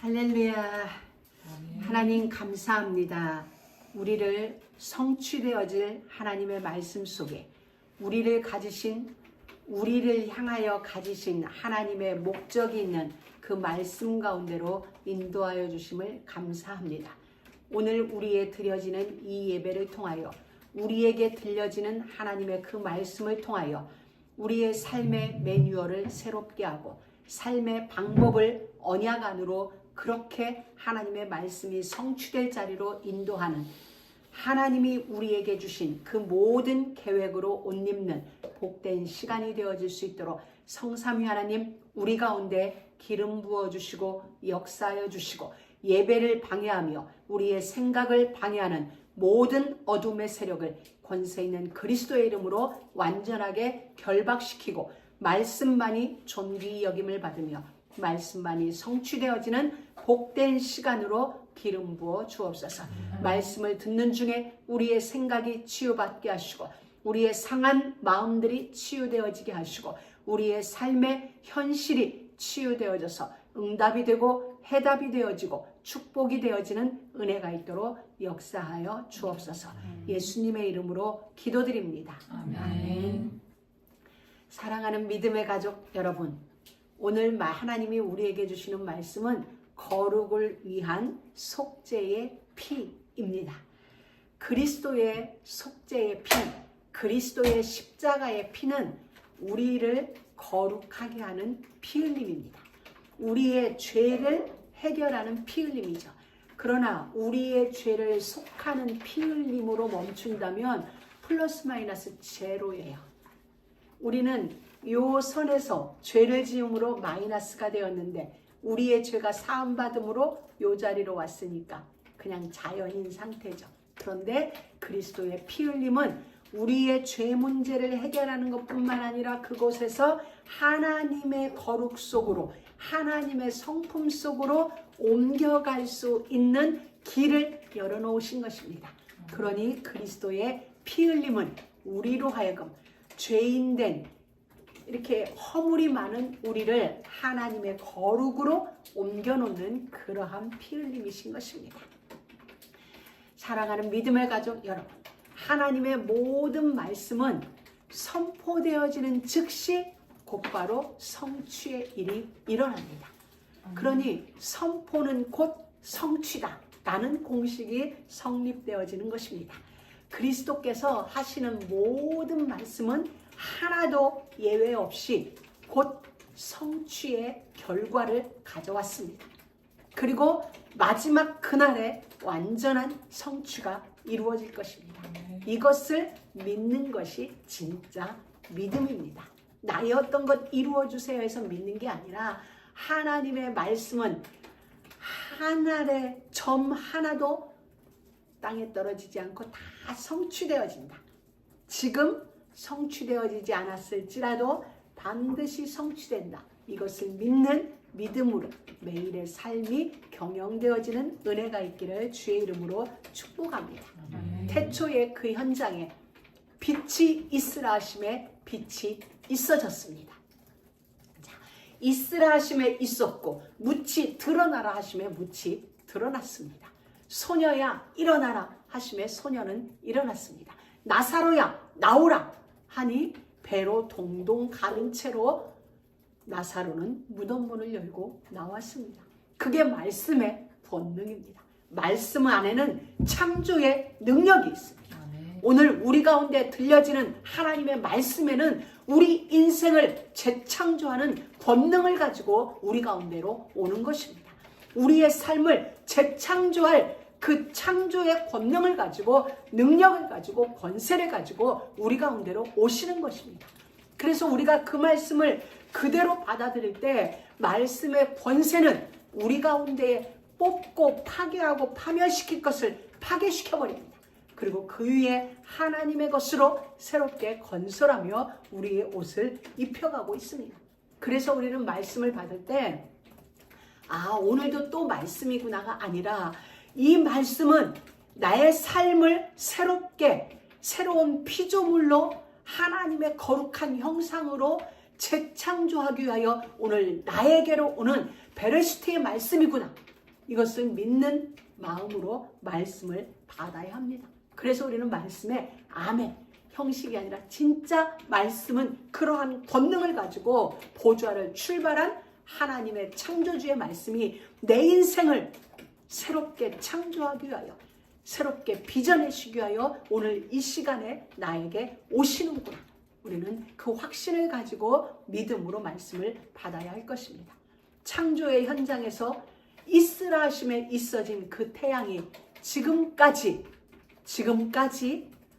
할렐루야. 하나님 감사합니다. 우리를 성취되어질 하나님의 말씀 속에 우리를 향하여 가지신 하나님의 목적이 있는 그 말씀 가운데로 인도하여 주심을 감사합니다. 오늘 우리에 드려지는 이 예배를 통하여 우리에게 들려지는 하나님의 그 말씀을 통하여 우리의 삶의 매뉴얼을 새롭게 하고 삶의 방법을 언약 안으로 그렇게 하나님의 말씀이 성취될 자리로 인도하는 하나님이 우리에게 주신 그 모든 계획으로 옷 입는 복된 시간이 되어질 수 있도록 성삼위 하나님 우리 가운데 기름 부어주시고 역사하여 주시고 예배를 방해하며 우리의 생각을 방해하는 모든 어둠의 세력을 권세 있는 그리스도의 이름으로 완전하게 결박시키고 말씀만이 존귀히 여김을 받으며 말씀만이 성취되어지는 복된 시간으로 기름 부어 주옵소서. 말씀을 듣는 중에 우리의 생각이 치유받게 하시고 우리의 상한 마음들이 치유되어지게 하시고 우리의 삶의 현실이 치유되어져서 응답이 되고 해답이 되어지고 축복이 되어지는 은혜가 있도록 역사하여 주옵소서. 예수님의 이름으로 기도드립니다. 아멘. 사랑하는 믿음의 가족 여러분, 오늘 하나님이 우리에게 주시는 말씀은 거룩을 위한 속죄의 피입니다. 그리스도의 속죄의 피, 그리스도의 십자가의 피는 우리를 거룩하게 하는 피 흘림입니다. 우리의 죄를 해결하는 피 흘림이죠. 그러나 우리의 죄를 속하는 피 흘림으로 멈춘다면 플러스 마이너스 제로예요. 우리는 요 선에서 죄를 지음으로 마이너스가 되었는데 우리의 죄가 사함받음으로 요 자리로 왔으니까 그냥 자연인 상태죠. 그런데 그리스도의 피 흘림은 우리의 죄 문제를 해결하는 것뿐만 아니라 그곳에서 하나님의 거룩 속으로 하나님의 성품 속으로 옮겨갈 수 있는 길을 열어놓으신 것입니다. 그러니 그리스도의 피 흘림은 우리로 하여금 죄인된 이렇게 허물이 많은 우리를 하나님의 거룩으로 옮겨놓는 그러한 피 흘림이신 것입니다. 사랑하는 믿음의 가족 여러분, 하나님의 모든 말씀은 선포되어지는 즉시 곧바로 성취의 일이 일어납니다. 그러니 선포는 곧 성취다 라는 공식이 성립되어지는 것입니다. 그리스도께서 하시는 모든 말씀은 하나도 예외 없이 곧 성취의 결과를 가져왔습니다. 그리고 마지막 그날에 완전한 성취가 이루어질 것입니다. 이것을 믿는 것이 진짜 믿음입니다. 나의 어떤 것 이루어주세요 해서 믿는 게 아니라 하나님의 말씀은 하늘의 점 하나도 땅에 떨어지지 않고 다 성취되어진다. 지금 성취되어지지 않았을지라도 반드시 성취된다. 이것을 믿는 믿음으로 매일의 삶이 경영되어지는 은혜가 있기를 주의 이름으로 축복합니다. 태초에 그 현장에 빛이 있으라 하심에 빛이 있어졌습니다. 자, 있으라 하심에 있었고 묻이 드러나라 하심에 묻이 드러났습니다. 소녀야 일어나라 하심에 소녀는 일어났습니다. 나사로야 나오라 하니 배로 동동 가는 채로 나사로는 무덤 문을 열고 나왔습니다. 그게 말씀의 본능입니다. 말씀 안에는 창조의 능력이 있습니다. 오늘 우리 가운데 들려지는 하나님의 말씀에는 우리 인생을 재창조하는 권능을 가지고 우리 가운데로 오는 것입니다. 우리의 삶을 재창조할 그 창조의 권능을 가지고 능력을 가지고 권세를 가지고 우리 가운데로 오시는 것입니다. 그래서 우리가 그 말씀을 그대로 받아들일 때 말씀의 권세는 우리 가운데에 뽑고 파괴하고 파멸시킬 것을 파괴시켜버립니다. 그리고 그 위에 하나님의 것으로 새롭게 건설하며 우리의 옷을 입혀가고 있습니다. 그래서 우리는 말씀을 받을 때 오늘도 또 말씀이구나가 아니라 이 말씀은 나의 삶을 새로운 피조물로 하나님의 거룩한 형상으로 재창조하기 위하여 오늘 나에게로 오는 베레시트의 말씀이구나. 이것을 믿는 마음으로 말씀을 받아야 합니다. 그래서 우리는 말씀에 아멘, 형식이 아니라 진짜 말씀은 그러한 권능을 가지고 보좌를 출발한 하나님의 창조주의 말씀이 내 인생을 새롭게 창조하기 위하여, 새롭게 빚어내시기 위하여 오늘 이 시간에 나에게 오시는구나. 우리는 그 확신을 가지고 믿음으로 말씀을 받아야 할 것입니다. 창조의 현장에서 있으라 하심에 있어진 그 태양이 지금까지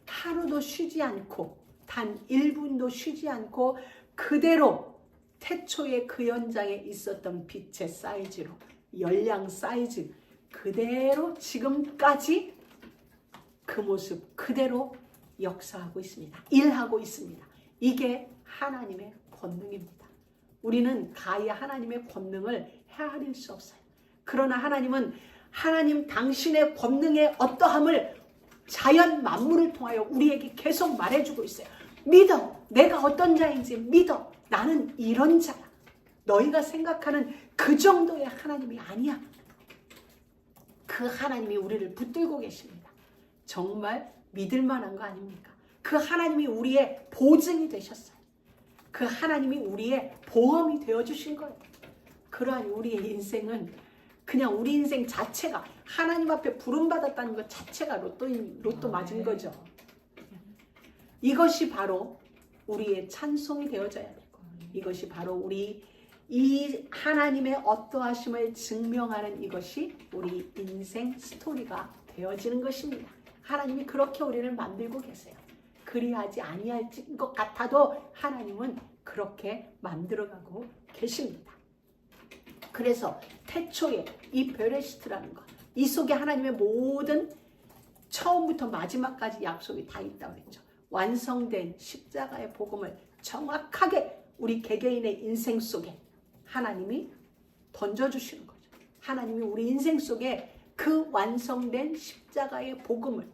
하루도 쉬지 않고 단 1분도 쉬지 않고 그대로 태초의 그 현장에 있었던 빛의 사이즈로, 열량 사이즈 그대로 지금까지 그 모습 그대로 역사하고 있습니다. 일하고 있습니다. 이게 하나님의 권능입니다. 우리는 가히 하나님의 권능을 헤아릴 수 없어요. 그러나 하나님은 하나님 당신의 권능의 어떠함을 자연 만물을 통하여 우리에게 계속 말해주고 있어요. 믿어. 내가 어떤 자인지 믿어. 나는 이런 자야. 너희가 생각하는 그 정도의 하나님이 아니야. 그 하나님이 우리를 붙들고 계십니다. 정말 믿을 만한 거 아닙니까? 그 하나님이 우리의 보증이 되셨어요. 그 하나님이 우리의 보험이 되어주신 거예요. 그러한 우리의 인생은 그냥 우리 인생 자체가 하나님 앞에 부름받았다는 것 자체가 로또 맞은 거죠. 이것이 바로 우리의 찬송이 되어져야 되고, 이것이 바로 우리 이 하나님의 어떠하심을 증명하는 이것이 우리 인생 스토리가 되어지는 것입니다. 하나님이 그렇게 우리를 만들고 계세요. 그리하지 아니할 것 같아도 하나님은 그렇게 만들어가고 계십니다. 그래서 태초에 이 베레시트라는 것, 이 속에 하나님의 모든 처음부터 마지막까지 약속이 다 있다고 그랬죠. 완성된 십자가의 복음을 정확하게 우리 개개인의 인생 속에 하나님이 던져주시는 거죠. 하나님이 우리 인생 속에 그 완성된 십자가의 복음을,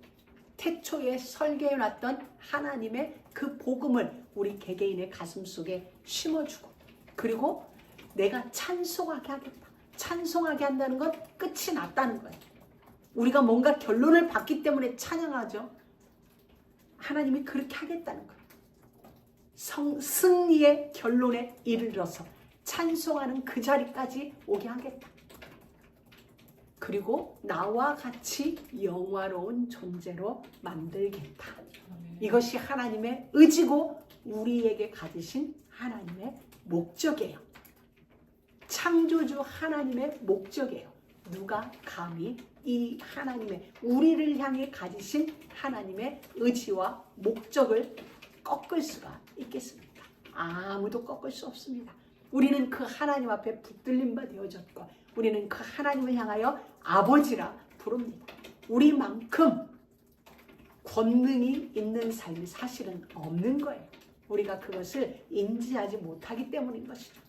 태초에 설계해놨던 하나님의 그 복음을 우리 개개인의 가슴 속에 심어주고, 그리고 내가 찬송하게 하겠다. 찬송하게 한다는 건 끝이 났다는 거예요. 우리가 뭔가 결론을 봤기 때문에 찬양하죠. 하나님이 그렇게 하겠다는 거예요. 승리의 결론에 이르러서 찬송하는 그 자리까지 오게 하겠다. 그리고 나와 같이 영화로운 존재로 만들겠다. 이것이 하나님의 의지고 우리에게 가지신 하나님의 목적이에요. 창조주 하나님의 목적이에요. 누가 감히 이 하나님의, 우리를 향해 가지신 하나님의 의지와 목적을 꺾을 수가 있겠습니까? 아무도 꺾을 수 없습니다. 우리는 그 하나님 앞에 붙들림 바 되어졌고, 우리는 그 하나님을 향하여 아버지라 부릅니다. 우리만큼 권능이 있는 삶이 사실은 없는 거예요. 우리가 그것을 인지하지 못하기 때문인 것이죠.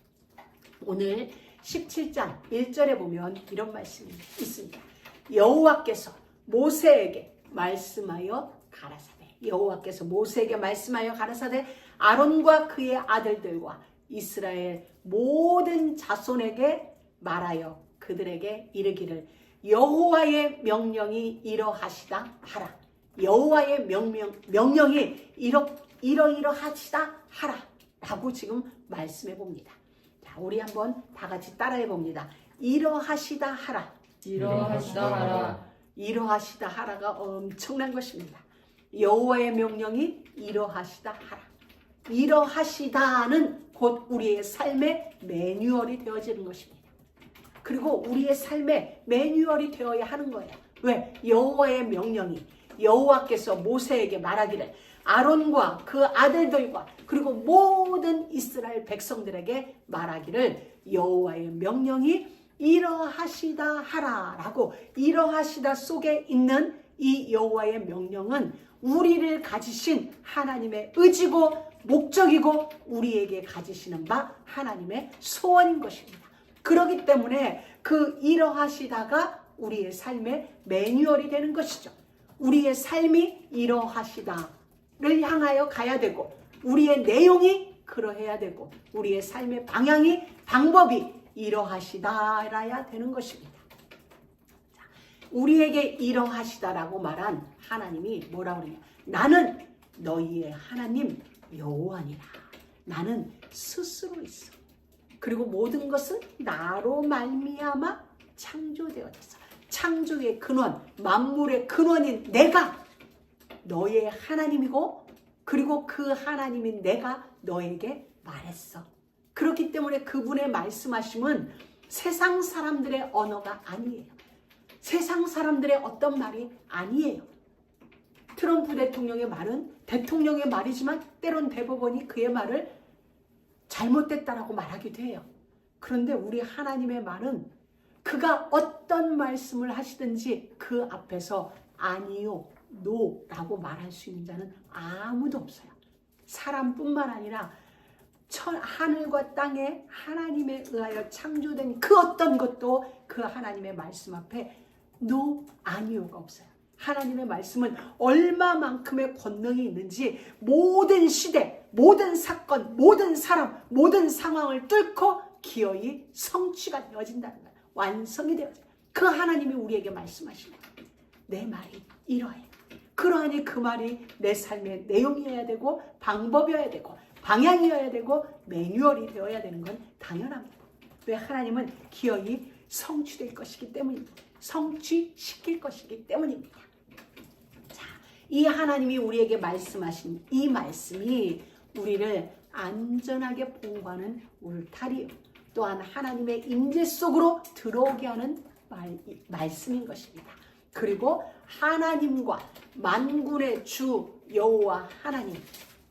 오늘 17장 1절에 보면 이런 말씀이 있습니다. 여호와께서 모세에게 말씀하여 가라사대, 여호와께서 모세에게 말씀하여 가라사대, 아론과 그의 아들들과 이스라엘 모든 자손에게 말하여 그들에게 이르기를 여호와의 명령이 이러하시다 하라. 여호와의 명령이 이러하시다 하라 라고 지금 말씀해 봅니다. 자, 우리 한번 다 같이 따라해 봅니다. 이러하시다 하라. 이러하시다 하라. 이러하시다 하라가 엄청난 것입니다. 여호와의 명령이 이러하시다 하라. 이러하시다는 곧 우리의 삶의 매뉴얼이 되어지는 것입니다. 그리고 우리의 삶의 매뉴얼이 되어야 하는 거예요. 왜? 여호와의 명령이, 여호와께서 모세에게 말하기를 아론과 그 아들들과 그리고 모든 이스라엘 백성들에게 말하기를 여호와의 명령이 이러하시다 하라라고, 이러하시다 속에 있는 이 여호와의 명령은 우리를 가지신 하나님의 의지고 목적이고 우리에게 가지시는 바 하나님의 소원인 것입니다. 그렇기 때문에 그 이러하시다가 우리의 삶의 매뉴얼이 되는 것이죠. 우리의 삶이 이러하시다를 향하여 가야 되고, 우리의 내용이 그러해야 되고, 우리의 삶의 방향이, 방법이 이러하시다라야 되는 것입니다. 우리에게 이러하시다라고 말한 하나님이 뭐라고 그러냐? 나는 너희의 하나님 여호와니라. 나는 스스로 있어. 그리고 모든 것은 나로 말미암아 창조되어졌어. 창조의 근원, 만물의 근원인 내가 너의 하나님이고, 그리고 그 하나님인 내가 너에게 말했어. 그렇기 때문에 그분의 말씀하심은 세상 사람들의 언어가 아니에요. 세상 사람들의 어떤 말이 아니에요. 트럼프 대통령의 말은 대통령의 말이지만 때론 대법원이 그의 말을 잘못됐다라고 말하기도 해요. 그런데 우리 하나님의 말은 그가 어떤 말씀을 하시든지 그 앞에서 아니요, 노라고 말할 수 있는 자는 아무도 없어요. 사람뿐만 아니라 하늘과 땅에 하나님에 의하여 창조된 그 어떤 것도 그 하나님의 말씀 앞에 노, 아니요가 없어요. 하나님의 말씀은 얼마만큼의 권능이 있는지 모든 시대, 모든 사건, 모든 사람, 모든 상황을 뚫고 기어이 성취가 되어진다는 거예요. 완성이 되어져요. 그 하나님이 우리에게 말씀하시는 거예요. 내 말이 이러해. 그러하니 그 말이 내 삶의 내용이어야 되고 방법이어야 되고 방향이어야 되고 매뉴얼이 되어야 되는 건 당연합니다. 왜? 하나님은 기어이 성취될 것이기 때문입니다. 성취시킬 것이기 때문입니다. 자, 이 하나님이 우리에게 말씀하신 이 말씀이 우리를 안전하게 보호하는 울타리요, 또한 하나님의 임재 속으로 들어오게 하는 말씀인 것입니다. 그리고 하나님과 만군의 주 여호와 하나님,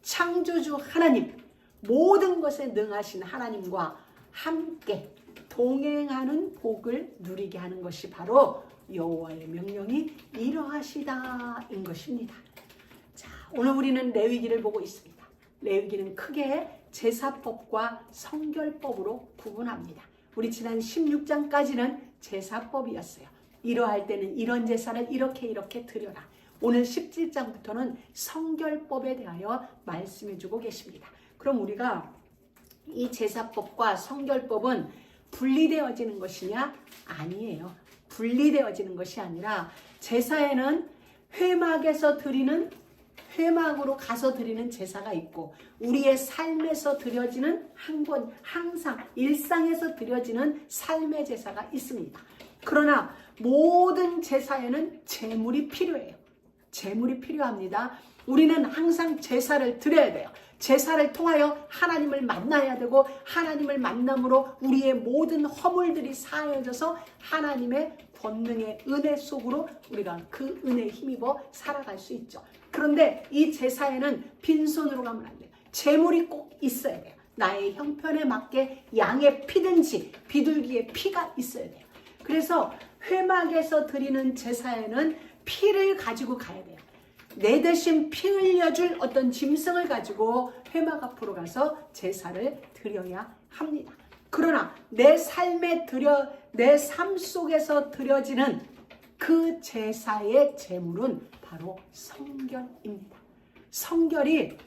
창조주 하나님, 모든 것에 능하신 하나님과 함께 동행하는 복을 누리게 하는 것이 바로 여호와의 명령이 이러하시다인 것입니다. 자, 오늘 우리는 레위기를 보고 있습니다. 레위기는 크게 제사법과 성결법으로 구분합니다. 우리 지난 16장까지는 제사법이었어요. 이러할 때는 이런 제사를 이렇게 드려라. 오늘 17장부터는 성결법에 대하여 말씀해주고 계십니다. 그럼 우리가 이 제사법과 성결법은 분리되어지는 것이냐? 아니에요. 분리되어지는 것이 아니라 제사에는 회막으로 가서 드리는 제사가 있고, 우리의 삶에서 드려지는 항상 일상에서 드려지는 삶의 제사가 있습니다. 그러나 모든 제사에는 제물이 필요해요. 제물이 필요합니다. 우리는 항상 제사를 드려야 돼요. 제사를 통하여 하나님을 만나야 되고, 하나님을 만남으로 우리의 모든 허물들이 사해져서 하나님의 권능의 은혜 속으로 우리가 그 은혜에 힘입어 살아갈 수 있죠. 그런데 이 제사에는 빈손으로 가면 안 돼요. 제물이 꼭 있어야 돼요. 나의 형편에 맞게 양의 피든지 비둘기의 피가 있어야 돼요. 그래서 회막에서 드리는 제사에는 피를 가지고 가야 돼요. 내 대신 피 흘려줄 어떤 짐승을 가지고 회막 앞으로 가서 제사를 드려야 합니다. 그러나 내 삶 속에서 드려지는 그 제사의 제물은 바로 성결입니다. 성결이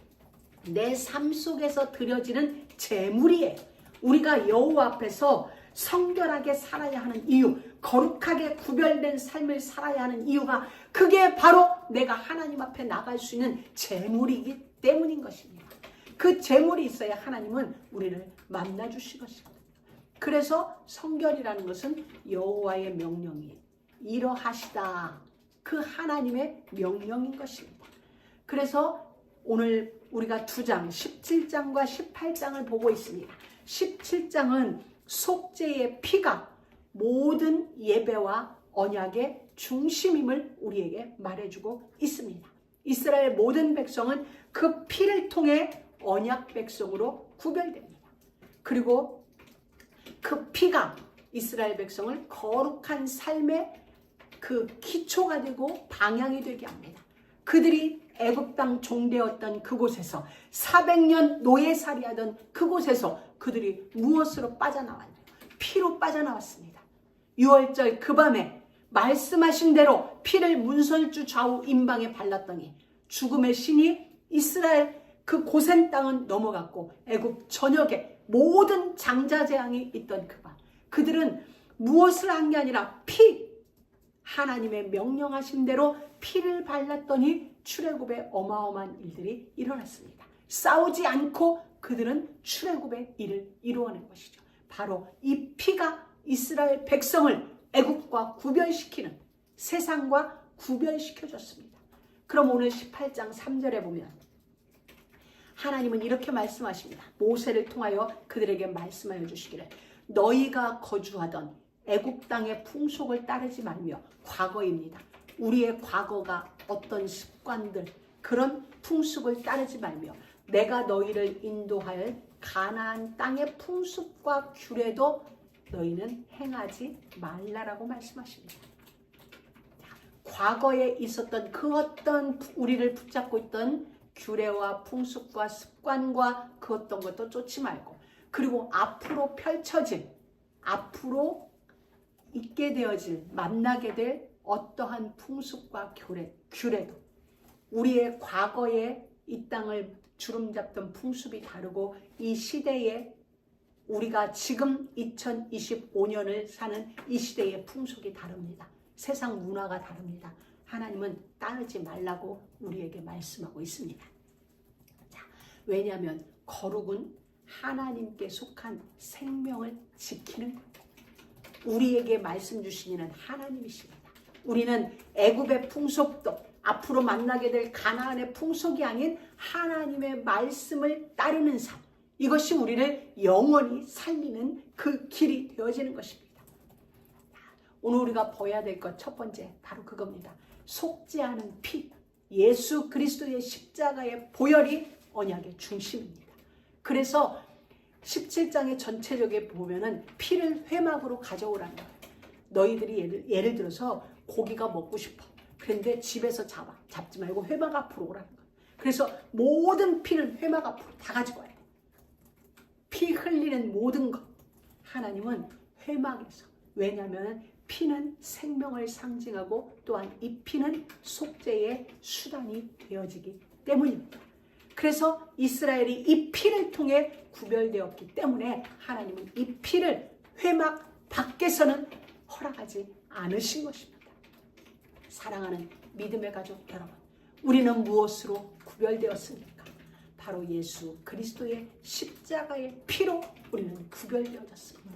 내 삶 속에서 드려지는 제물이에요. 우리가 여호와 앞에서 성결하게 살아야 하는 이유, 거룩하게 구별된 삶을 살아야 하는 이유가 그게 바로 내가 하나님 앞에 나갈 수 있는 제물이기 때문인 것입니다. 그 제물이 있어야 하나님은 우리를 만나주실 것이거든요. 그래서 성결이라는 것은 여호와의 명령이 이러하시다, 그 하나님의 명령인 것입니다. 그래서 오늘 우리가 2장 17장과 18장을 보고 있습니다. 17장은 속죄의 피가 모든 예배와 언약의 중심임을 우리에게 말해주고 있습니다. 이스라엘 모든 백성은 그 피를 통해 언약 백성으로 구별됩니다. 그리고 그 피가 이스라엘 백성을 거룩한 삶의 그 기초가 되고 방향이 되게 합니다. 그들이 애굽 땅 종되었던 그곳에서 400년 노예살이하던 그곳에서 그들이 무엇으로 빠져나왔나요? 피로 빠져나왔습니다. 6월절 그 밤에 말씀하신 대로 피를 문설주 좌우 임방에 발랐더니 죽음의 신이 이스라엘 그 고센 땅은 넘어갔고, 애굽 전역에 모든 장자 재앙이 있던 그 밤, 그들은 무엇을 한 게 아니라 피, 하나님의 명령하신 대로 피를 발랐더니 출애굽의 어마어마한 일들이 일어났습니다. 싸우지 않고 그들은 출애굽의 일을 이루어낸 것이죠. 바로 이 피가 이스라엘 백성을 애국과 구별시키는, 세상과 구별시켜줬습니다. 그럼 오늘 18장 3절에 보면 하나님은 이렇게 말씀하십니다. 모세를 통하여 그들에게 말씀하여 주시기를 너희가 거주하던 애굽 땅의 풍속을 따르지 말며, 과거입니다. 우리의 과거가 어떤 습관들, 그런 풍습을 따르지 말며 내가 너희를 인도할 가나안 땅의 풍습과 규례도 너희는 행하지 말라라고 말씀하십니다. 과거에 있었던 그 어떤 우리를 붙잡고 있던 규례와 풍습과 습관과 그 어떤 것도 쫓지 말고, 그리고 앞으로 펼쳐질, 앞으로 있게 되어질, 만나게 될 어떠한 풍습과 규례도 우리의 과거에 이 땅을 주름잡던 풍습이 다르고 이 시대에 우리가 지금 2025년을 사는 이 시대의 풍속이 다릅니다. 세상 문화가 다릅니다. 하나님은 따르지 말라고 우리에게 말씀하고 있습니다. 자, 왜냐하면 거룩은 하나님께 속한 생명을 지키는 것. 우리에게 말씀 주시는 하나님이십니다. 우리는 애굽의 풍속도 앞으로 만나게 될 가나안의 풍속이 아닌 하나님의 말씀을 따르는 삶, 이것이 우리를 영원히 살리는 그 길이 되어지는 것입니다. 오늘 우리가 보아야 될 것 첫 번째 바로 그겁니다. 속지 않은 피, 예수 그리스도의 십자가의 보혈이 언약의 중심입니다. 그래서 17장의 전체적에 보면은 피를 회막으로 가져오라는 거예요. 너희들이 예를 들어서 고기가 먹고 싶어. 그런데 집에서 잡지 말고 회막 앞으로 오라는 거예요. 그래서 모든 피를 회막 앞으로 다 가지고 와야 돼요. 피 흘리는 모든 것. 하나님은 회막에서. 왜냐하면 피는 생명을 상징하고 또한 이 피는 속죄의 수단이 되어지기 때문입니다. 그래서 이스라엘이 이 피를 통해 구별되었기 때문에 하나님은 이 피를 회막 밖에서는 허락하지 않으신 것입니다. 사랑하는 믿음의 가족 여러분, 우리는 무엇으로 구별되었습니까? 바로 예수 그리스도의 십자가의 피로 우리는 구별되어졌습니다.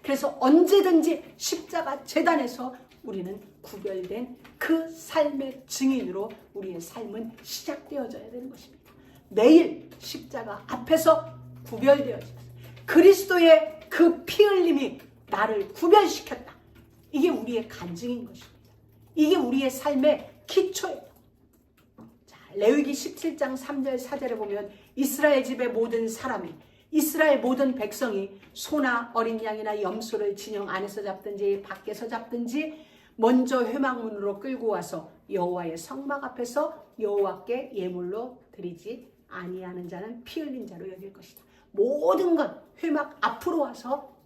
그래서 언제든지 십자가 제단에서 우리는 구별된 그 삶의 증인으로 우리의 삶은 시작되어져야 되는 것입니다. 매일 십자가 앞에서 구별되어집니다. 그리스도의 그 피 흘림이 나를 구별시켰다. 이게 우리의 간증인 것입니다. 이게 우리의 삶의 기초예요. 자, 레위기 17장 3절 4절에 보면 이스라엘 집의 모든 사람이, 이스라엘 모든 백성이 소나 어린 양이나 염소를 진영 안에서 잡든지 밖에서 잡든지 먼저 회막문으로 끌고 와서 여호와의 성막 앞에서 여호와께 예물로 드리지 아니하는 자는 피 흘린 자로 여길 것이다. 모든 건 회막 앞으로 와서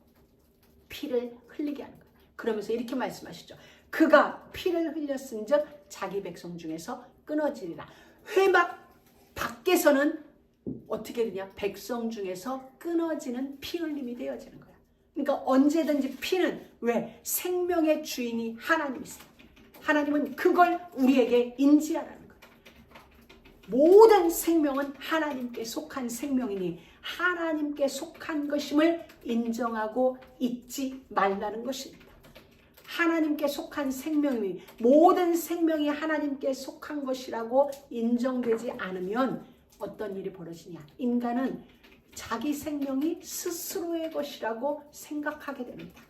피를 흘리게 하는 거예요. 그러면서 이렇게 말씀하시죠. 그가 피를 흘렸은즉 자기 백성 중에서 끊어지리라. 회막 밖에서는 어떻게 되냐? 백성 중에서 끊어지는 피 흘림이 되어지는 거야. 그러니까 언제든지 피는 왜? 생명의 주인이 하나님이세요. 하나님은 그걸 우리에게 인지하라는 거예요. 모든 생명은 하나님께 속한 생명이니 하나님께 속한 것임을 인정하고 잊지 말라는 것입니다. 하나님께 속한 생명이, 모든 생명이 하나님께 속한 것이라고 인정되지 않으면 어떤 일이 벌어지냐? 인간은 자기 생명이 스스로의 것이라고 생각하게 됩니다.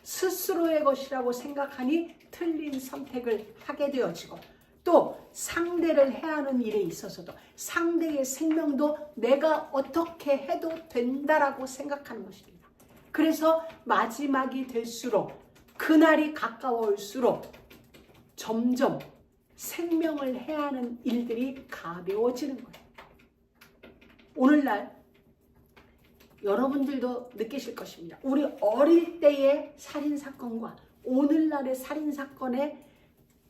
스스로의 것이라고 생각하니 틀린 선택을 하게 되어지고, 또 상대를 해하는 일에 있어서도 상대의 생명도 내가 어떻게 해도 된다라고 생각하는 것입니다. 그래서 마지막이 될수록, 그날이 가까워올수록 점점 생명을 해하는 일들이 가벼워지는 거예요. 오늘날 여러분들도 느끼실 것입니다. 우리 어릴 때의 살인사건과 오늘날의 살인사건의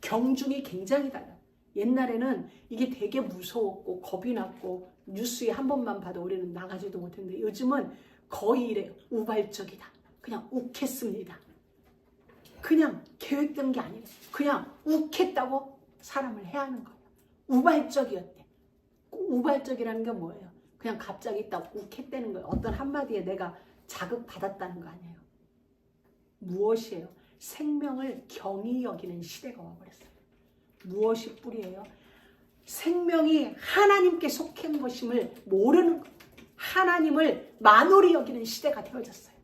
경중이 굉장히 달라요. 옛날에는 이게 되게 무서웠고 겁이 났고 뉴스에 한 번만 봐도 우리는 나가지도 못했는데 요즘은 거의 이래요. 우발적이다. 그냥 욱했습니다. 그냥 계획된 게 아니에요. 그냥 욱했다고 사람을 해하는 거예요. 우발적이었대. 우발적이라는 게 뭐예요? 그냥 갑자기 딱 욱했다는 거예요. 어떤 한마디에 내가 자극받았다는 거 아니에요. 무엇이에요? 생명을 경히 여기는 시대가 와버렸어요. 무엇이 뿌리예요? 생명이 하나님께 속한 것임을 모르는 거예요. 하나님을 만홀히 여기는 시대가 되어졌어요.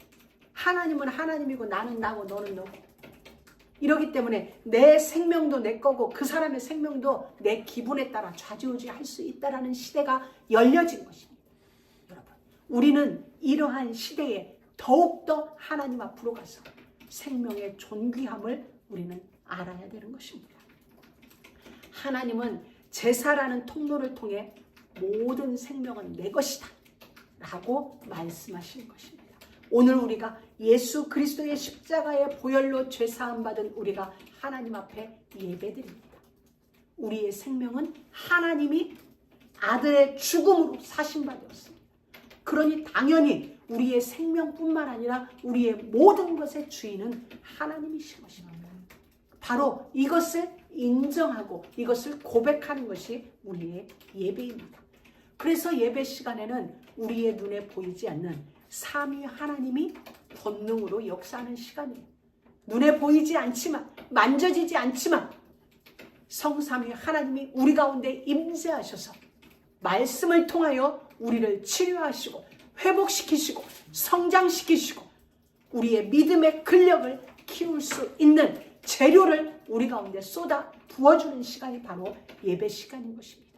하나님은 하나님이고 나는 나고 너는 너고. 이러기 때문에 내 생명도 내 거고 그 사람의 생명도 내 기분에 따라 좌지우지할 수 있다는 시대가 열려진 것입니다. 여러분, 우리는 이러한 시대에 더욱더 하나님 앞으로 가서 생명의 존귀함을 우리는 알아야 되는 것입니다. 하나님은 제사라는 통로를 통해 모든 생명은 내 것이다 라고 말씀하시는 것입니다. 오늘 우리가 예수 그리스도의 십자가의 보혈로 죄사함 받은 우리가 하나님 앞에 예배드립니다. 우리의 생명은 하나님이 아들의 죽음으로 사신 바 되었습니다. 그러니 당연히 우리의 생명뿐만 아니라 우리의 모든 것의 주인은 하나님이신 것입니다. 바로 이것을 인정하고 이것을 고백하는 것이 우리의 예배입니다. 그래서 예배 시간에는 우리의 눈에 보이지 않는 삼위 하나님이 권능으로 역사하는 시간이에요. 눈에 보이지 않지만, 만져지지 않지만 성삼위 하나님이 우리 가운데 임재하셔서 말씀을 통하여 우리를 치료하시고 회복시키시고 성장시키시고 우리의 믿음의 근력을 키울 수 있는 재료를 우리 가운데 쏟아 부어주는 시간이 바로 예배 시간인 것입니다.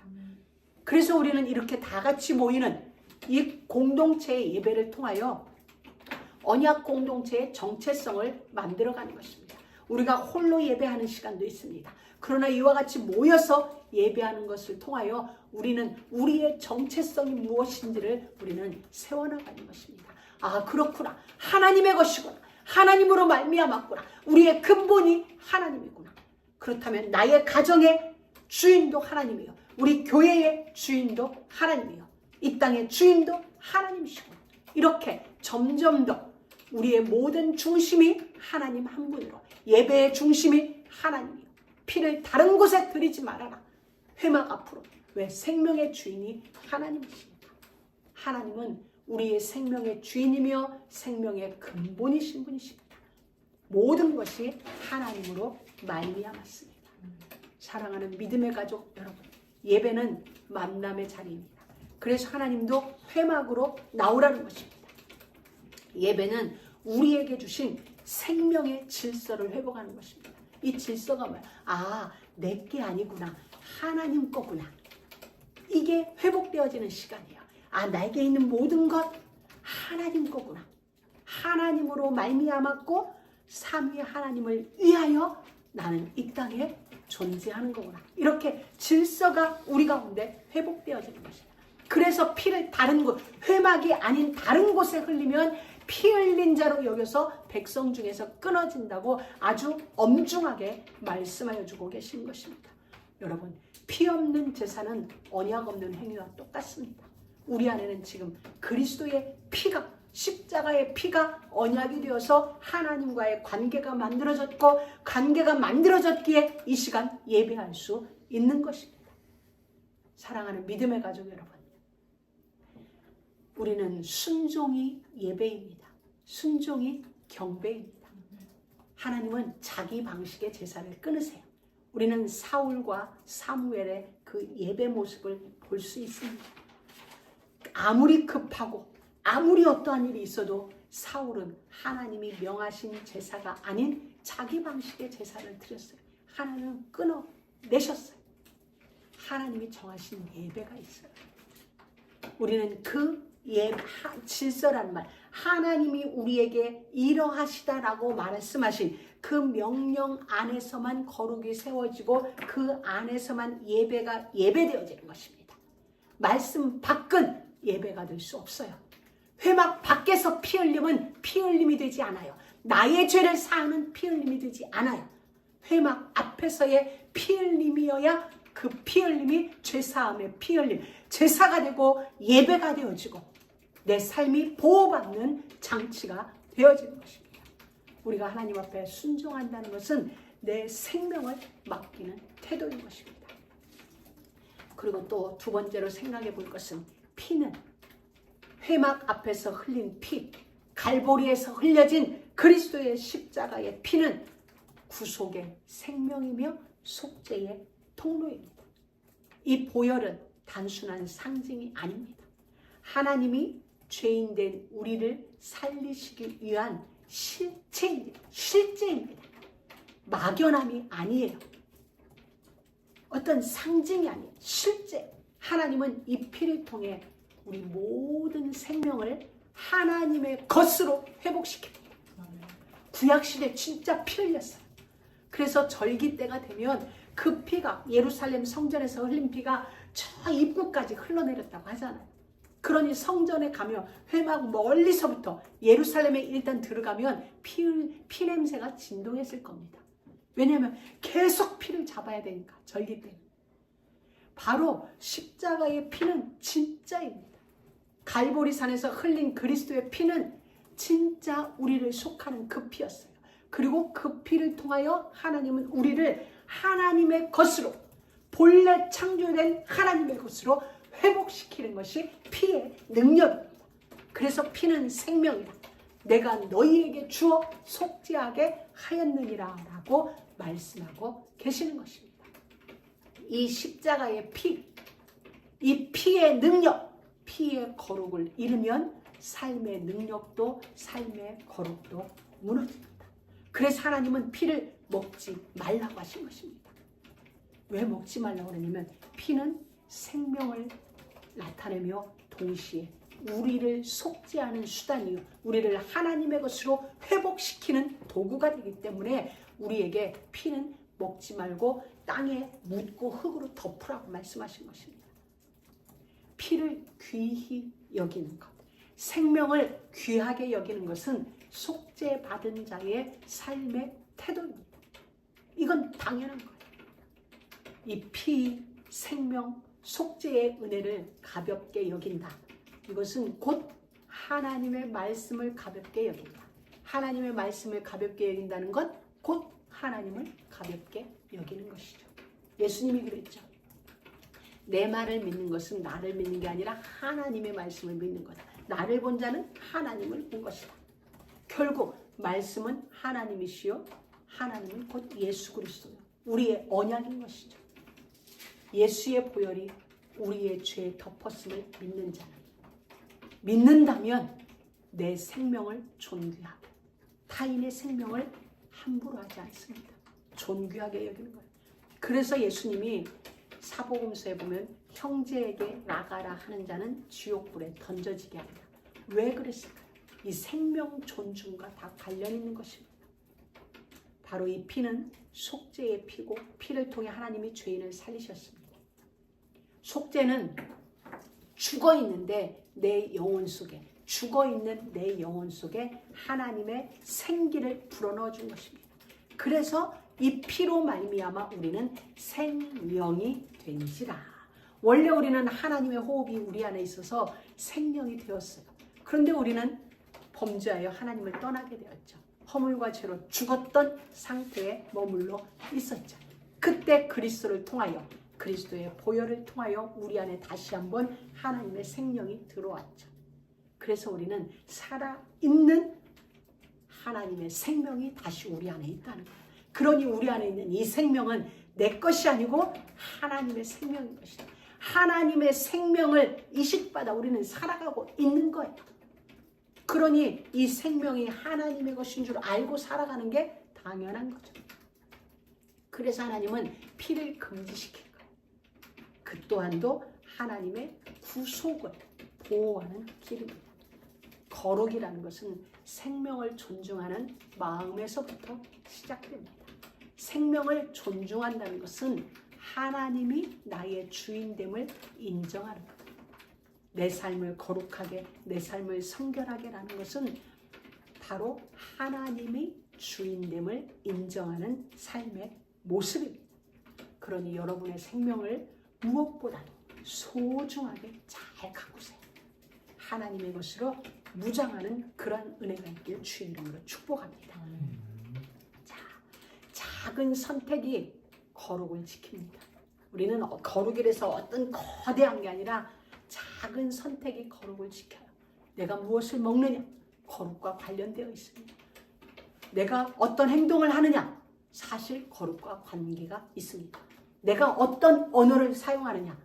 그래서 우리는 이렇게 다 같이 모이는 이 공동체의 예배를 통하여 언약 공동체의 정체성을 만들어가는 것입니다. 우리가 홀로 예배하는 시간도 있습니다. 그러나 이와 같이 모여서 예배하는 것을 통하여 우리는 우리의 정체성이 무엇인지를 우리는 세워나가는 것입니다. 아, 그렇구나. 하나님의 것이구나. 하나님으로 말미암았구나. 우리의 근본이 하나님이구나. 그렇다면 나의 가정의 주인도 하나님이요. 우리 교회의 주인도 하나님이요. 이 땅의 주인도 하나님이시구나. 이렇게 점점 더 우리의 모든 중심이 하나님 한 분으로, 예배의 중심이 하나님이요. 피를 다른 곳에 들이지 말아라. 회막 앞으로. 왜? 생명의 주인이 하나님이십니다. 하나님은 우리의 생명의 주인이며 생명의 근본이신 분이십니다. 모든 것이 하나님으로 말미암았습니다. 사랑하는 믿음의 가족 여러분, 예배는 만남의 자리입니다. 그래서 하나님도 회막으로 나오라는 것입니다. 예배는 우리에게 주신 생명의 질서를 회복하는 것입니다. 이 질서가 뭐야? 아, 내게 아니구나. 하나님 거구나. 이게 회복되어지는 시간이에요. 아, 나에게 있는 모든 것 하나님 거구나. 하나님으로 말미암았고 삼위 하나님을 위하여 나는 이 땅에 존재하는 거구나. 이렇게 질서가 우리 가운데 회복되어지는 것이다. 그래서 피를 다른 곳, 회막이 아닌 다른 곳에 흘리면 피 흘린 자로 여겨서 백성 중에서 끊어진다고 아주 엄중하게 말씀하여 주고 계신 것입니다. 여러분, 피 없는 제사는 언약 없는 행위와 똑같습니다. 우리 안에는 지금 그리스도의 피가, 십자가의 피가 언약이 되어서 하나님과의 관계가 만들어졌고, 관계가 만들어졌기에 이 시간 예배할 수 있는 것입니다. 사랑하는 믿음의 가족 여러분, 우리는 순종이 예배입니다. 순종이 경배입니다. 하나님은 자기 방식의 제사를 끊으세요. 우리는 사울과 사무엘의 그 예배 모습을 볼 수 있습니다. 아무리 급하고 아무리 어떠한 일이 있어도 사울은 하나님이 명하신 제사가 아닌 자기 방식의 제사를 드렸어요. 하나님은 끊어내셨어요. 하나님이 정하신 예배가 있어요. 우리는 그 질서라는 말, 하나님이 우리에게 이러하시다라고 말씀하신 그 명령 안에서만 거룩이 세워지고 그 안에서만 예배가 예배되어지는 것입니다. 말씀 밖은 예배가 될 수 없어요. 회막 밖에서 피 흘림은 피 흘림이 되지 않아요. 나의 죄를 사하는 피 흘림이 되지 않아요. 회막 앞에서의 피 흘림이어야 그 피 흘림이 죄사함의 피 흘림, 제사가 되고 예배가 되어지고 내 삶이 보호받는 장치가 되어지는 것입니다. 우리가 하나님 앞에 순종한다는 것은 내 생명을 맡기는 태도인 것입니다. 그리고 또 두 번째로 생각해 볼 것은 피는 회막 앞에서 흘린 피, 갈보리에서 흘려진 그리스도의 십자가의 피는 구속의 생명이며 속죄의 통로입니다. 이 보혈은 단순한 상징이 아닙니다. 하나님이 죄인된 우리를 살리시기 위한 실제입니다. 막연함이 아니에요. 어떤 상징이 아니에요. 실제. 하나님은 이 피를 통해 우리 모든 생명을 하나님의 것으로 회복시킵니다. 구약시대 진짜 피 흘렸어요. 그래서 절기 때가 되면 그 피가 예루살렘 성전에서 흘린 피가 저 입구까지 흘러내렸다고 하잖아요. 그러니 성전에 가면 회막 멀리서부터 예루살렘에 일단 들어가면 피 냄새가 진동했을 겁니다. 왜냐하면 계속 피를 잡아야 되니까 절기 때는. 바로 십자가의 피는 진짜입니다. 갈보리산에서 흘린 그리스도의 피는 진짜 우리를 속하는 그 피였어요. 그리고 그 피를 통하여 하나님은 우리를 하나님의 것으로, 본래 창조된 하나님의 것으로 회복시키는 것이 피의 능력입니다. 그래서 피는 생명이다. 내가 너희에게 주어 속죄하게 하였느니라 라고 말씀하고 계시는 것입니다. 이 십자가의 피, 이 피의 능력, 피의 거룩을 잃으면 삶의 능력도 삶의 거룩도 무너집니다. 그래서 하나님은 피를 먹지 말라고 하신 것입니다. 왜 먹지 말라고 그러냐면 피는 생명을 나타내며 동시에 우리를 속죄하는 수단이요, 우리를 하나님의 것으로 회복시키는 도구가 되기 때문에 우리에게 피는 먹지 말고 땅에 묻고 흙으로 덮으라고 말씀하신 것입니다. 피를 귀히 여기는 것, 생명을 귀하게 여기는 것은 속죄받은 자의 삶의 태도입니다. 이건 당연한 거예요. 이 피, 생명, 속죄의 은혜를 가볍게 여긴다. 이것은 곧 하나님의 말씀을 가볍게 여긴다. 하나님의 말씀을 가볍게 여긴다는 것, 곧 하나님을 가볍게 여기는 것이죠. 예수님이 그랬죠. 내 말을 믿는 것은 나를 믿는 게 아니라 하나님의 말씀을 믿는 거다. 나를 본 자는 하나님을 본 것이다. 결국 말씀은 하나님이시요, 하나님은 곧 예수 그리스도요, 우리의 언약인 것이죠. 예수의 보혈이 우리의 죄에 덮었음을 믿는 자는, 믿는다면 내 생명을 존귀하게, 타인의 생명을 함부로 하지 않습니다. 존귀하게 여기는 거예요. 그래서 예수님이 사복음서에 보면 형제에게 나가라 하는 자는 지옥불에 던져지게 한다. 왜 그랬을까요? 이 생명 존중과 다 관련 있는 것입니다. 바로 이 피는 속죄의 피고, 피를 통해 하나님이 죄인을 살리셨습니다. 속죄는 죽어있는데 내 영혼 속에, 죽어있는 내 영혼 속에 하나님의 생기를 불어넣어 준 것입니다. 그래서 이 피로 말미암아 우리는 생명이 된지라. 원래 우리는 하나님의 호흡이 우리 안에 있어서 생명이 되었어요. 그런데 우리는 범죄하여 하나님을 떠나게 되었죠. 허물과 죄로 죽었던 상태에 머물러 있었죠. 그때 그리스도를 통하여, 그리스도의 보혈을 통하여 우리 안에 다시 한번 하나님의 생명이 들어왔죠. 그래서 우리는 살아있는 하나님의 생명이 다시 우리 안에 있다는 거예요. 그러니 우리 안에 있는 이 생명은 내 것이 아니고 하나님의 생명인 것이다. 하나님의 생명을 이식받아 우리는 살아가고 있는 거예요. 그러니 이 생명이 하나님의 것인 줄 알고 살아가는 게 당연한 거죠. 그래서 하나님은 피를 금지시킨 거예요. 그 또한도 하나님의 구속을 보호하는 길입니다. 거룩이라는 것은 생명을 존중하는 마음에서부터 시작됩니다. 생명을 존중한다는 것은 하나님이 나의 주인됨을 인정하는 것. 내 삶을 거룩하게, 내 삶을 성결하게 라는 것은 바로 하나님이 주인됨을 인정하는 삶의 모습입니다. 그러니 여러분의 생명을 무엇보다도 소중하게 잘 가꾸세요. 하나님의 것으로 무장하는 그런 은혜가 있길 주의 이름으로 축복합니다. 자, 작은 선택이 거룩을 지킵니다. 우리는 거룩이라서 어떤 거대한 게 아니라 작은 선택이 거룩을 지켜요. 내가 무엇을 먹느냐, 거룩과 관련되어 있습니다. 내가 어떤 행동을 하느냐, 사실 거룩과 관계가 있습니다. 내가 어떤 언어를 사용하느냐,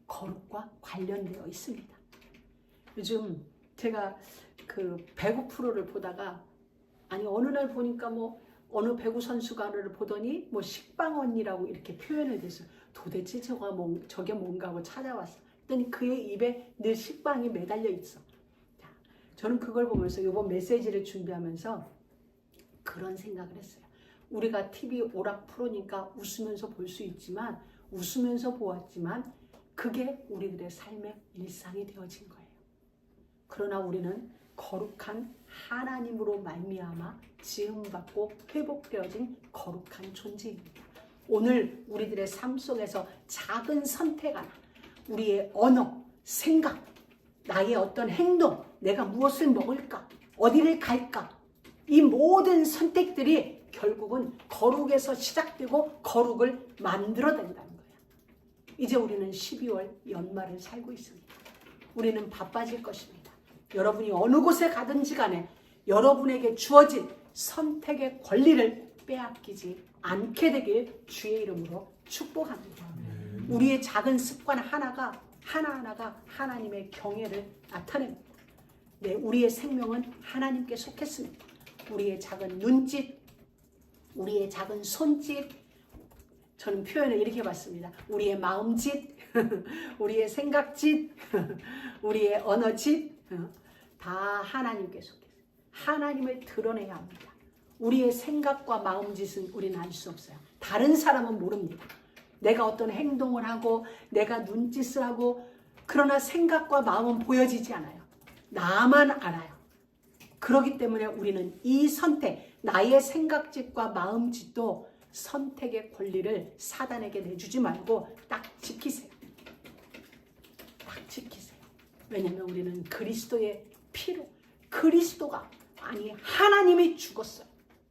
거룩과 관련되어 있습니다. 요즘 제가 그 배구 프로를 보다가 어느 날 보니까 어느 배구 선수가를 보더니 식빵 언니라고 이렇게 표현을 해서 도대체 저게 뭔가 하고 찾아왔어. 그랬더니 그의 입에 늘 식빵이 매달려 있어. 자, 저는 그걸 보면서 이번 메시지를 준비하면서 그런 생각을 했어요. 우리가 TV 오락 프로니까 웃으면서 볼 수 있지만, 웃으면서 보았지만 그게 우리들의 삶의 일상이 되어진 거예요. 그러나 우리는 거룩한 하나님으로 말미암아 지음받고 회복되어진 거룩한 존재입니다. 오늘 우리들의 삶 속에서 작은 선택 하나, 우리의 언어, 생각, 나의 어떤 행동, 내가 무엇을 먹을까, 어디를 갈까, 이 모든 선택들이 결국은 거룩에서 시작되고 거룩을 만들어낸다는 거예요. 이제 우리는 12월 연말을 살고 있습니다. 우리는 바빠질 것입니다. 여러분이 어느 곳에 가든지 간에 여러분에게 주어진 선택의 권리를 빼앗기지 않게 되길 주의 이름으로 축복합니다. 우리의 작은 습관 하나하나가 하나님의 경애를 나타냅니다. 네, 우리의 생명은 하나님께 속했습니다. 우리의 작은 눈짓, 우리의 작은 손짓, 저는 표현을 이렇게 봤습니다. 우리의 마음짓, 우리의 생각짓, 우리의 언어짓, 다 하나님께 속했어요. 하나님을 드러내야 합니다. 우리의 생각과 마음짓은 우리는 알 수 없어요. 다른 사람은 모릅니다. 내가 어떤 행동을 하고 내가 눈짓을 하고, 그러나 생각과 마음은 보여지지 않아요. 나만 알아요. 그렇기 때문에 우리는 이 선택, 나의 생각짓과 마음짓도 선택의 권리를 사단에게 내주지 말고 딱 지키세요. 딱 지키세요. 왜냐하면 우리는 그리스도의 피로, 그리스도가 하나님이 죽었어요.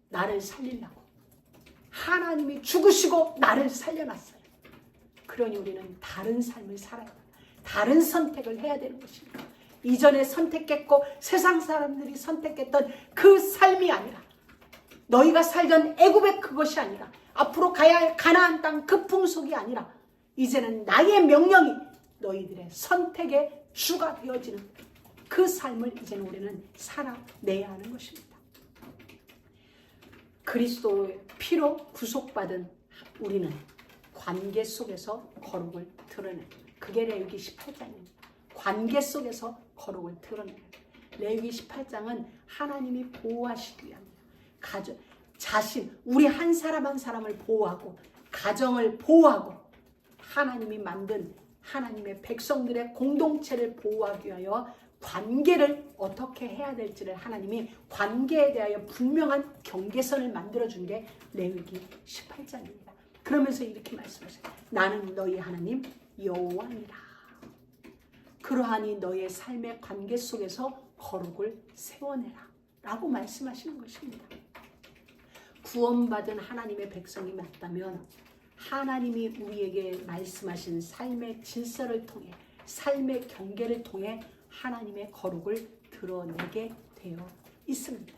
나를 살리려고. 하나님이 죽으시고 나를 살려놨어요. 그러니 우리는 다른 삶을 살아야 합니다. 다른 선택을 해야 되는 것입니다. 이전에 선택했고 세상 사람들이 선택했던 그 삶이 아니라, 너희가 살던 애굽의 그것이 아니라, 앞으로 가야 할 가나안 땅 그 풍속이 아니라, 이제는 나의 명령이 너희들의 선택의 주가 되어지는 그 삶을 이제는 우리는 살아내야 하는 것입니다. 그리스도의 피로 구속받은 우리는 관계 속에서 거룩을 드러냅니다. 그게 레위기 18장입니다. 관계 속에서 거룩을 드러냅니다. 레위기 18장은 하나님이 보호하시기 위함이에요. 우리 한 사람 한 사람을 보호하고, 가정을 보호하고, 하나님이 만든 하나님의 백성들의 공동체를 보호하기 위하여 관계를 어떻게 해야 될지를 하나님이 관계에 대하여 분명한 경계선을 만들어준 게 레위기 18장입니다. 그러면서 이렇게 말씀하세요. 나는 너희 하나님 여호와니라. 그러하니 너의 삶의 관계 속에서 거룩을 세워내라 라고 말씀하시는 것입니다. 구원받은 하나님의 백성이 맞다면 하나님이 우리에게 말씀하신 삶의 질서를 통해, 삶의 경계를 통해 하나님의 거룩을 드러내게 되어 있습니다.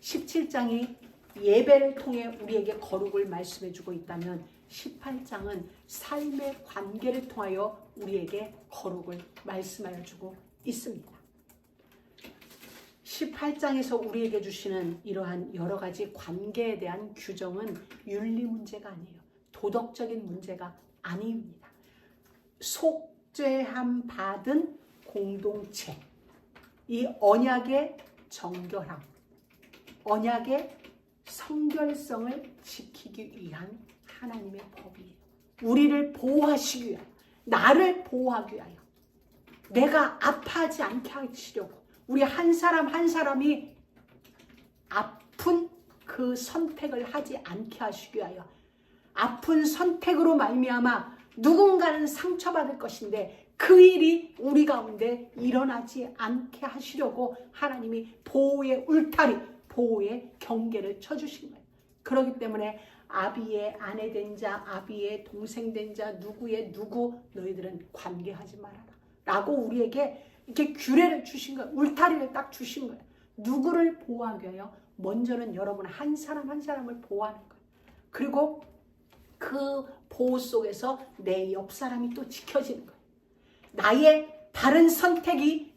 17장이 예배를 통해 우리에게 거룩을 말씀해주고 있다면 18장은 삶의 관계를 통하여 우리에게 거룩을 말씀하여주고 있습니다. 18장에서 우리에게 주시는 이러한 여러 가지 관계에 대한 규정은 윤리 문제가 아니에요. 도덕적인 문제가 아닙니다. 속죄함 받은 공동체, 이 언약의 정결함, 언약의 성결성을 지키기 위한 하나님의 법이에요. 우리를 보호하시기 위하여, 나를 보호하기 위하여, 내가 아파하지 않게 하시려고, 우리 한 사람 한 사람이 아픈 그 선택을 하지 않게 하시기 위하여, 아픈 선택으로 말미암아 누군가는 상처받을 것인데 그 일이 우리 가운데 일어나지 않게 하시려고 하나님이 보호의 울타리, 보호의 경계를 쳐주신 거예요. 그렇기 때문에 아비의 아내 된 자, 아비의 동생 된 자, 누구의 누구 너희들은 관계하지 말아라 라고 우리에게 이렇게 규례를 주신 거예요. 울타리를 딱 주신 거예요. 누구를 보호하기 위하여? 먼저는 여러분 한 사람 한 사람을 보호하는 거예요. 그리고 그 보호 속에서 내 옆 사람이 또 지켜지는 거예요. 나의 바른 선택이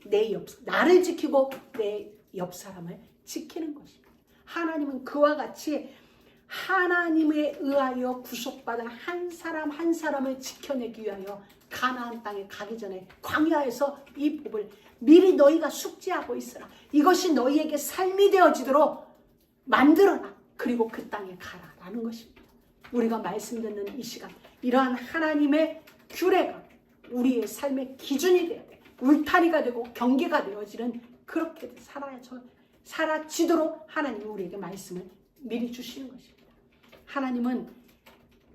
나를 지키고 내 옆 사람을 지키는 것입니다. 하나님은 그와 같이 하나님에 의하여 구속받은 한 사람 한 사람을 지켜내기 위하여 가나안 땅에 가기 전에 광야에서 이 법을 미리 너희가 숙지하고 있으라. 이것이 너희에게 삶이 되어지도록 만들어라. 그리고 그 땅에 가라라는 것입니다. 우리가 말씀 듣는 이 시간, 이러한 하나님의 규례가 우리의 삶의 기준이 되어야 돼. 울타리가 되고 경계가 되어지는 그렇게 살아지도록 하나님이 우리에게 말씀을 미리 주시는 것입니다. 하나님은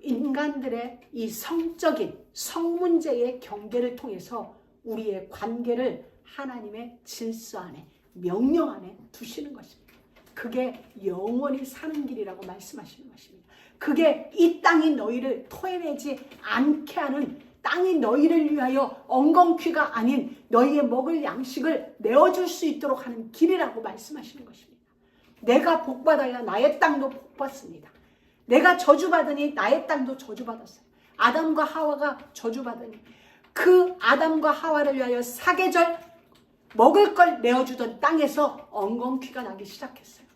인간들의 이 성적인 성문제의 경계를 통해서 우리의 관계를 하나님의 질서 안에, 명령 안에 두시는 것입니다. 그게 영원히 사는 길이라고 말씀하시는 것입니다. 그게 이 땅이 너희를 토해내지 않게 하는, 땅이 너희를 위하여 엉겅퀴가 아닌 너희의 먹을 양식을 내어줄 수 있도록 하는 길이라고 말씀하시는 것입니다. 내가 복받아야 나의 땅도 복받습니다. 내가 저주받으니 나의 땅도 저주받았어요. 아담과 하와가 저주받으니 그 아담과 하와를 위하여 사계절 먹을 걸 내어주던 땅에서 엉겅퀴가 나기 시작했어요.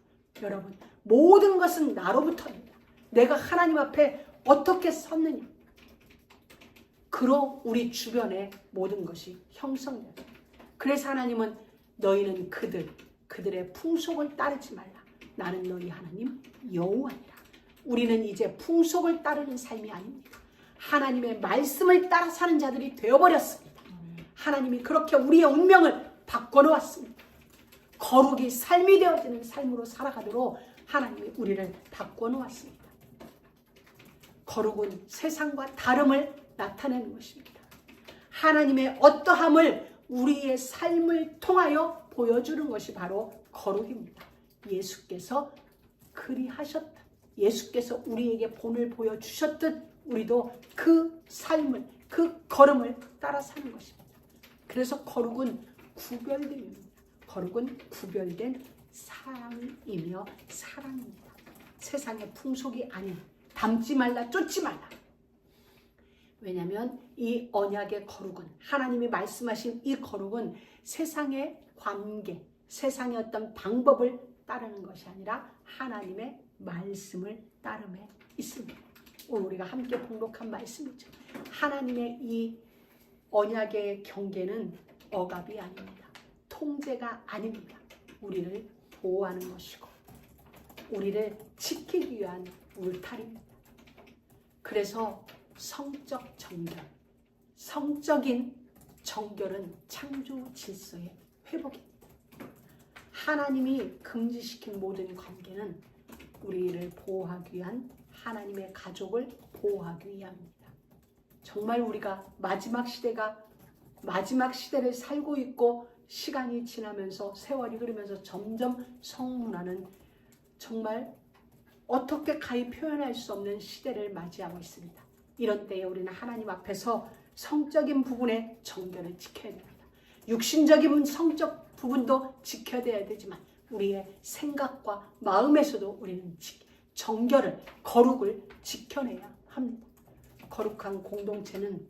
여러분, 모든 것은 나로부터입니다. 내가 하나님 앞에 어떻게 섰느냐, 그로 우리 주변의 모든 것이 형성돼요. 그래서 하나님은 너희는 그들의 풍속을 따르지 말라. 나는 너희 하나님 여호와니라. 우리는 이제 풍속을 따르는 삶이 아닙니다. 하나님의 말씀을 따라 사는 자들이 되어버렸습니다. 하나님이 그렇게 우리의 운명을 바꿔놓았습니다. 거룩이 삶이 되어지는 삶으로 살아가도록 하나님이 우리를 바꿔놓았습니다. 거룩은 세상과 다름을 나타내는 것입니다. 하나님의 어떠함을 우리의 삶을 통하여 보여주는 것이 바로 거룩입니다. 예수께서 그리하셨다. 예수께서 우리에게 본을 보여주셨듯 우리도 그 삶을, 그 걸음을 따라 사는 것입니다. 그래서 거룩은 구별됨입니다. 거룩은 구별된 삶이며 사랑입니다. 세상의 풍속이 아닌, 닮지 말라, 쫓지 말라. 왜냐하면 이 언약의 거룩은, 하나님이 말씀하신 이 거룩은 세상의 관계, 세상의 어떤 방법을 따르는 것이 아니라 하나님의 말씀을 따름에 있습니다. 오늘 우리가 함께 봉독한 말씀이죠. 하나님의 이 언약의 경계는 억압이 아닙니다. 통제가 아닙니다. 우리를 보호하는 것이고 우리를 지키기 위한 울타리입니다. 그래서 성적 정결, 성적인 정결은 창조 질서의 회복입니다. 하나님이 금지시킨 모든 관계는 우리를 보호하기 위한, 하나님의 가족을 보호하기 위함입니다. 정말 우리가 마지막 시대를 살고 있고 시간이 지나면서 세월이 흐르면서 점점 성문화는 정말 어떻게 가히 표현할 수 없는 시대를 맞이하고 있습니다. 이런 때에 우리는 하나님 앞에서 성적인 부분의 정결을 지켜야 됩니다. 육신적인 성적 부분도 지켜야 되지만 우리의 생각과 마음에서도 우리는 정결을, 거룩을 지켜내야 합니다. 거룩한 공동체는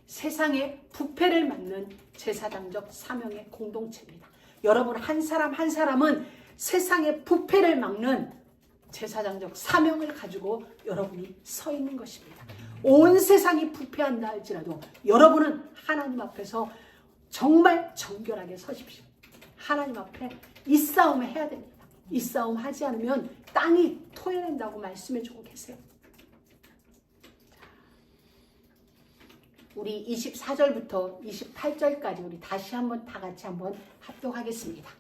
세상의 부패를 막는 제사장적 사명의 공동체입니다. 여러분 한 사람 한 사람은 세상의 부패를 막는 제사장적 사명을 가지고 여러분이 서 있는 것입니다. 온 세상이 부패한다 할지라도 여러분은 하나님 앞에서 정말 정결하게 서십시오. 하나님 앞에 이 싸움을 해야 됩니다. 이 싸움 하지 않으면 땅이 토해낸다고 말씀해 주고 계세요. 우리 24절부터 28절까지 우리 다시 한번 다 같이 한번 합독하겠습니다.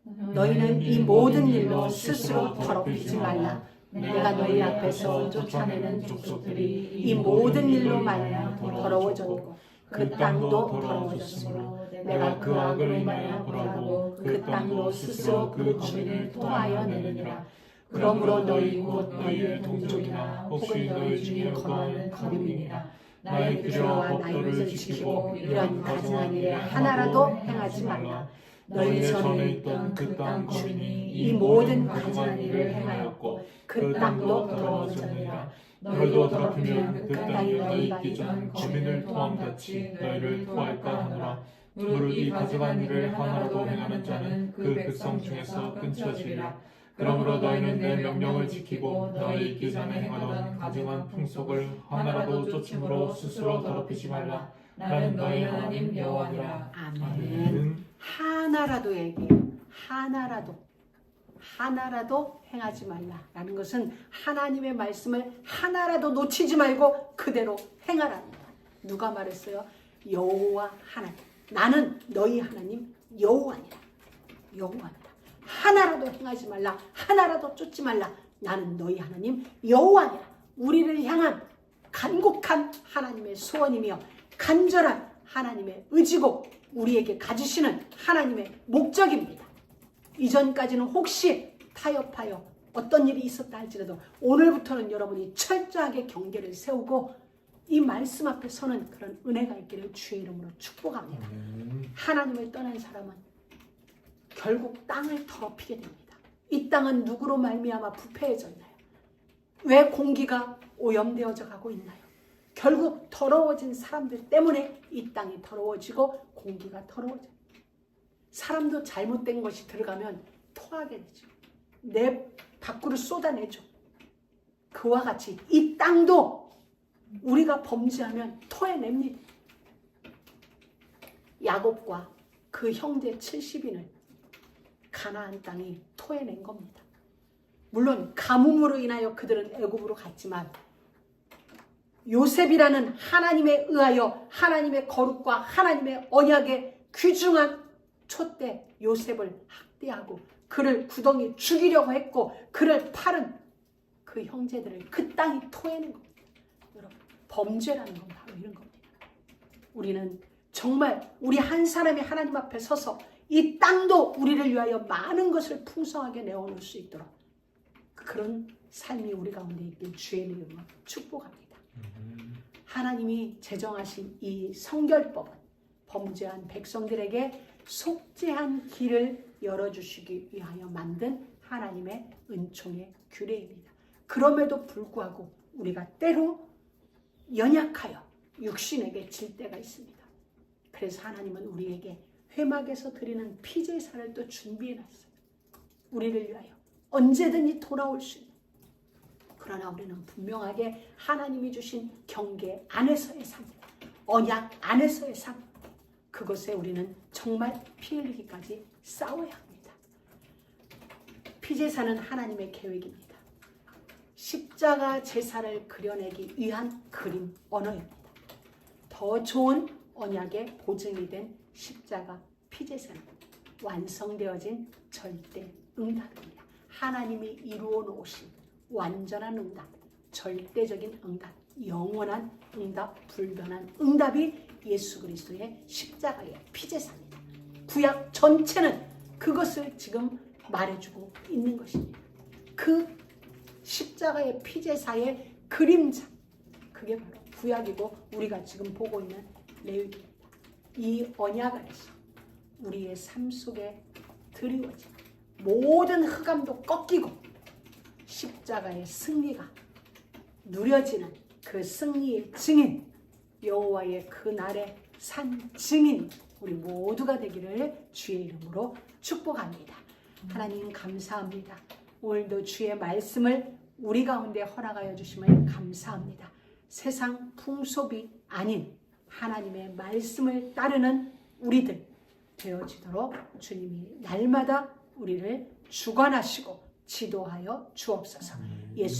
너희는 이 모든 일로 스스로 더럽히지 말라. 내가 너희 앞에서 쫓아내는 족속들이 이 모든 일로 말미암아 더러워졌고 그 땅도 더러워졌으므로 내가 그 악을 인하여 벌하고 그 땅도 스스로 그 주민을 토하여 내느니라. 그러므로 너희 곧 너희의 동족이나 혹시 너희 중에 거하는 거민이나 나의 규례와 나의 것을 지키고 이런 가증한 일에 하나라도 행하지 말라. 너희 전에 있던 그 땅 주민이 이 모든 가증한 일을 행하였고 그 땅도 더러워졌느니라. 너희도 더럽히면 그 땅이 너희 있기 전 주민을 토함같이 너희를 토할까 하노라. 무릇 이 가증한 일을 하나라도 행하는 자는 그 백성 중에서 끊쳐지리라. 그러므로 너희는 내 명령을 지키고 너희 있기 전에 행하던 가증한 풍속을 하나라도 쫓음으로 스스로 더럽히지 말라. 나는 너희 하나님 여호와니라. 아멘. 하나라도 얘기해요. 하나라도 행하지 말라라는 것은 하나님의 말씀을 하나라도 놓치지 말고 그대로 행하라는 거야. 누가 말했어요? 여호와 하나님. 나는 너희 하나님 여호와니라. 여호와니라. 하나라도 행하지 말라. 하나라도 쫓지 말라. 나는 너희 하나님 여호와니라. 우리를 향한 간곡한 하나님의 소원이며 간절한 하나님의 의지고 우리에게 가지시는 하나님의 목적입니다. 이전까지는 혹시 타협하여 어떤 일이 있었다 할지라도 오늘부터는 여러분이 철저하게 경계를 세우고 이 말씀 앞에 서는 그런 은혜가 있기를 주의 이름으로 축복합니다. 하나님을 떠난 사람은 결국 땅을 더럽히게 됩니다. 이 땅은 누구로 말미암아 부패해져 있나요? 왜 공기가 오염되어져 가고 있나요? 결국 더러워진 사람들 때문에 이 땅이 더러워지고 공기가 더러워져요. 사람도 잘못된 것이 들어가면 토하게 되죠. 내 밖으로 쏟아내죠. 그와 같이 이 땅도 우리가 범죄하면 토해냅니다. 야곱과 그 형제 70인을 가나안 땅이 토해낸 겁니다. 물론 가뭄으로 인하여 그들은 애굽으로 갔지만 요셉이라는 하나님에 의하여 하나님의 거룩과 하나님의 언약에 귀중한 촛대 요셉을 학대하고 그를 구덩이 죽이려고 했고 그를 팔은 그 형제들을 그 땅이 토해낸 겁니다. 여러분, 범죄라는 건 바로 이런 겁니다. 우리는 정말 우리 한 사람이 하나님 앞에 서서 이 땅도 우리를 위하여 많은 것을 풍성하게 내어놓을 수 있도록 그런 삶이 우리 가운데 있길 주의 이름으로 축복합니다. 하나님이 제정하신 이 성결법은 범죄한 백성들에게 속죄한 길을 열어주시기 위하여 만든 하나님의 은총의 규례입니다. 그럼에도 불구하고 우리가 때로 연약하여 육신에게 질 때가 있습니다. 그래서 하나님은 우리에게 회막에서 드리는 피제사를 또 준비해놨어요. 우리를 위하여 언제든지 돌아올 수 있는. 그러나 우리는 분명하게 하나님이 주신 경계 안에서의 삶, 언약 안에서의 삶, 그것에 우리는 정말 피 흘리기까지 싸워야 합니다. 피제사는 하나님의 계획입니다. 십자가 제사를 그려내기 위한 그림 언어입니다. 더 좋은 언약의 보증이 된 십자가 피제사는 완성되어진 절대 응답입니다. 하나님이 이루어 놓으신 완전한 응답, 절대적인 응답, 영원한 응답, 불변한 응답이 예수 그리스도의 십자가의 피제사입니다. 구약 전체는 그것을 지금 말해주고 있는 것입니다. 그 십자가의 피제사의 그림자, 그게 바로 구약이고 우리가 지금 보고 있는 레위기입니다. 이 언약 안에서 우리의 삶 속에 드리워진 모든 흑암도 꺾이고 십자가의 승리가 누려지는 그 승리의 증인, 여호와의 그 날의 산 증인 우리 모두가 되기를 주의 이름으로 축복합니다. 하나님 감사합니다. 오늘도 주의 말씀을 우리 가운데 허락하여 주심을 감사합니다. 세상 풍속이 아닌 하나님의 말씀을 따르는 우리들 되어지도록 주님이 날마다 우리를 주관하시고 지도하여 주옵소서. 예수